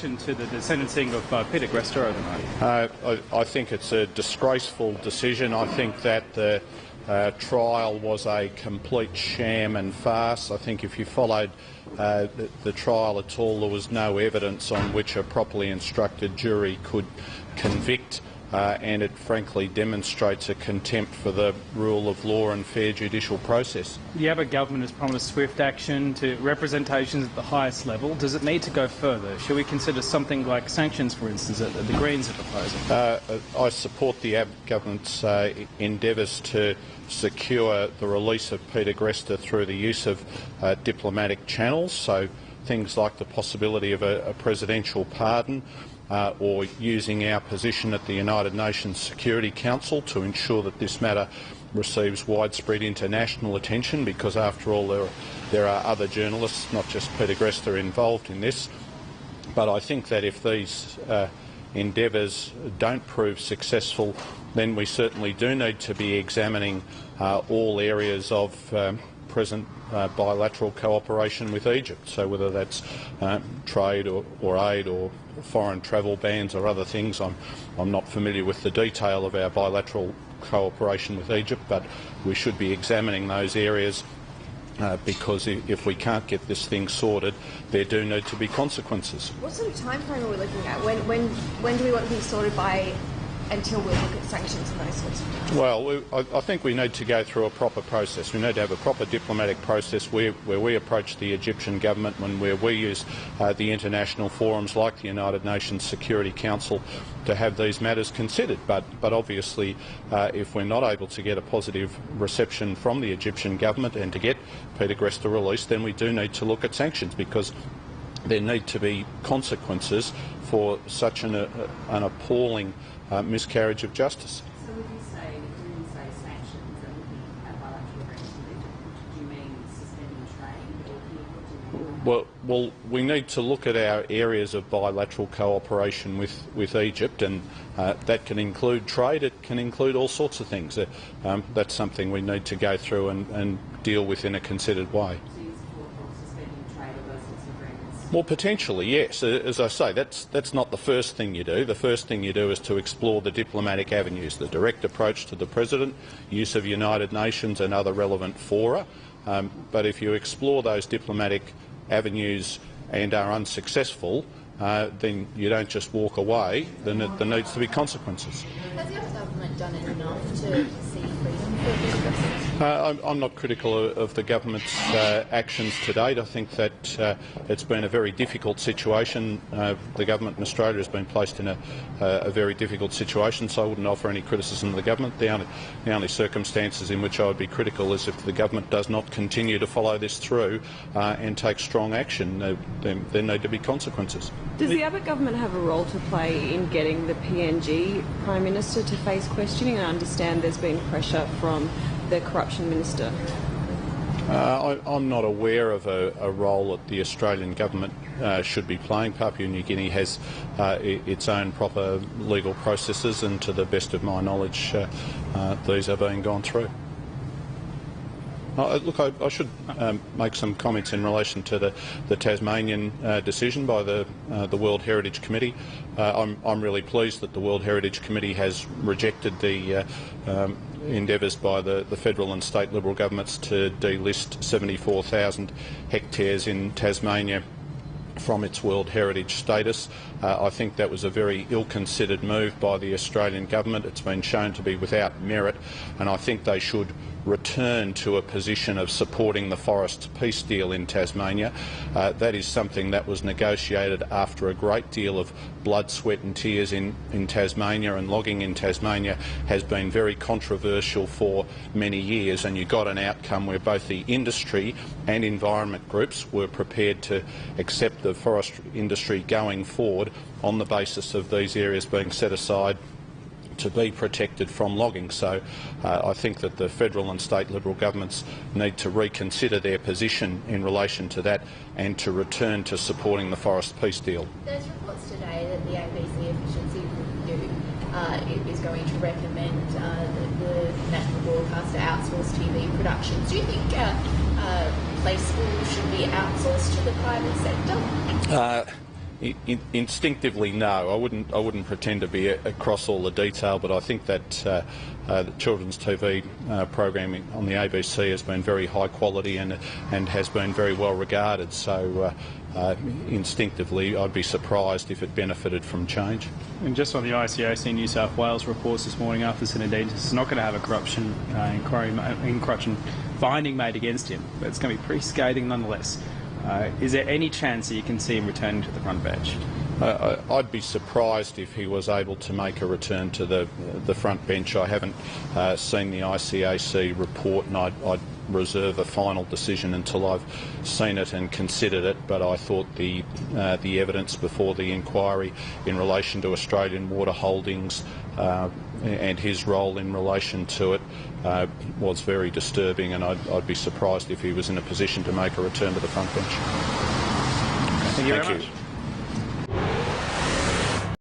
reaction to the sentencing of Peter Greste overnight? I think it's a disgraceful decision. I think that the trial was a complete sham and farce. I think if you followed the trial at all, there was no evidence on which a properly instructed jury could convict, and it frankly demonstrates a contempt for the rule of law and fair judicial process. The Abbott government has promised swift action to representations at the highest level. Does it need to go further? Should we consider something like sanctions, for instance, that the Greens are proposing? I support the Abbott government's endeavours to secure the release of Peter Greste through the use of diplomatic channels, so things like the possibility of a presidential pardon, or using our position at the United Nations Security Council to ensure that this matter receives widespread international attention, because after all there are other journalists, not just Peter Greste, involved in this. But I think that if these endeavours don't prove successful, then we certainly do need to be examining all areas of present bilateral cooperation with Egypt. So whether that's trade or aid or foreign travel bans or other things, I'm not familiar with the detail of our bilateral cooperation with Egypt, but we should be examining those areas because if we can't get this thing sorted, there do need to be consequences. What sort of time frame are we looking at? When do we want things sorted by, until we look at sanctions and those sorts of things? Well, I think we need to go through a proper process. We need to have a proper diplomatic process where we approach the Egyptian government, where we use the international forums like the United Nations Security Council to have these matters considered. But obviously, if we're not able to get a positive reception from the Egyptian government and to get Peter Greste released, then we do need to look at sanctions, because there need to be consequences for such an appalling miscarriage of justice. So would you say, when you say sanctions and looking at bilateral arrangements with Egypt, do you mean suspending trade, or what do you mean? Well, we need to look at our areas of bilateral cooperation with Egypt, and that can include trade, it can include all sorts of things. That's something we need to go through and deal with in a considered way. Well, potentially, yes. As I say, that's not the first thing you do. The first thing you do is to explore the diplomatic avenues, the direct approach to the President, use of United Nations and other relevant fora. But if you explore those diplomatic avenues and are unsuccessful, then you don't just walk away. Then there needs to be consequences. Has the government done enough to see freedom for Peter Greste? I'm not critical of the government's actions to date. I think that it's been a very difficult situation. The government in Australia has been placed in a very difficult situation, so I wouldn't offer any criticism of the government. The only circumstances in which I would be critical is if the government does not continue to follow this through and take strong action. There need to be consequences. Does the Abbott government have a role to play in getting the PNG Prime Minister to face questioning? I understand there's been pressure from the Corruption Minister. I'm not aware of a role that the Australian government should be playing. Papua New Guinea has its own proper legal processes, and to the best of my knowledge, these are being gone through. Look, I should make some comments in relation to the Tasmanian decision by the World Heritage Committee. I'm really pleased that the World Heritage Committee has rejected the endeavours by the federal and state Liberal governments to delist 74,000 hectares in Tasmania from its World Heritage status. I think that was a very ill-considered move by the Australian government. It's been shown to be without merit, and I think they should return to a position of supporting the forest peace deal in Tasmania. That is something that was negotiated after a great deal of blood, sweat and tears in Tasmania, and logging in Tasmania has been very controversial for many years, and you got an outcome where both the industry and environment groups were prepared to accept the forest industry going forward on the basis of these areas being set aside to be protected from logging. So I think that the federal and state Liberal governments need to reconsider their position in relation to that and to return to supporting the forest peace deal. There's reports today that the ABC Efficiency Review is going to recommend that the national broadcaster outsource TV productions. Do you think play school should be outsourced to the private sector? Instinctively, no. I wouldn't pretend to be across all the detail, but I think that the children's TV programming on the ABC has been very high quality and has been very well regarded. So instinctively, I'd be surprised if it benefited from change. And just on the ICAC New South Wales reports this morning, Arthur Sinodinos is not going to have a corruption corruption finding made against him, but it's going to be pretty scathing nonetheless. Is there any chance that you can see him returning to the front bench? I'd be surprised if he was able to make a return to the front bench. I haven't seen the ICAC report, and I'd reserve a final decision until I've seen it and considered it. But I thought the evidence before the inquiry in relation to Australian water holdings and his role in relation to it was very disturbing, and I'd be surprised if he was in a position to make a return to the front bench. Thank you very much.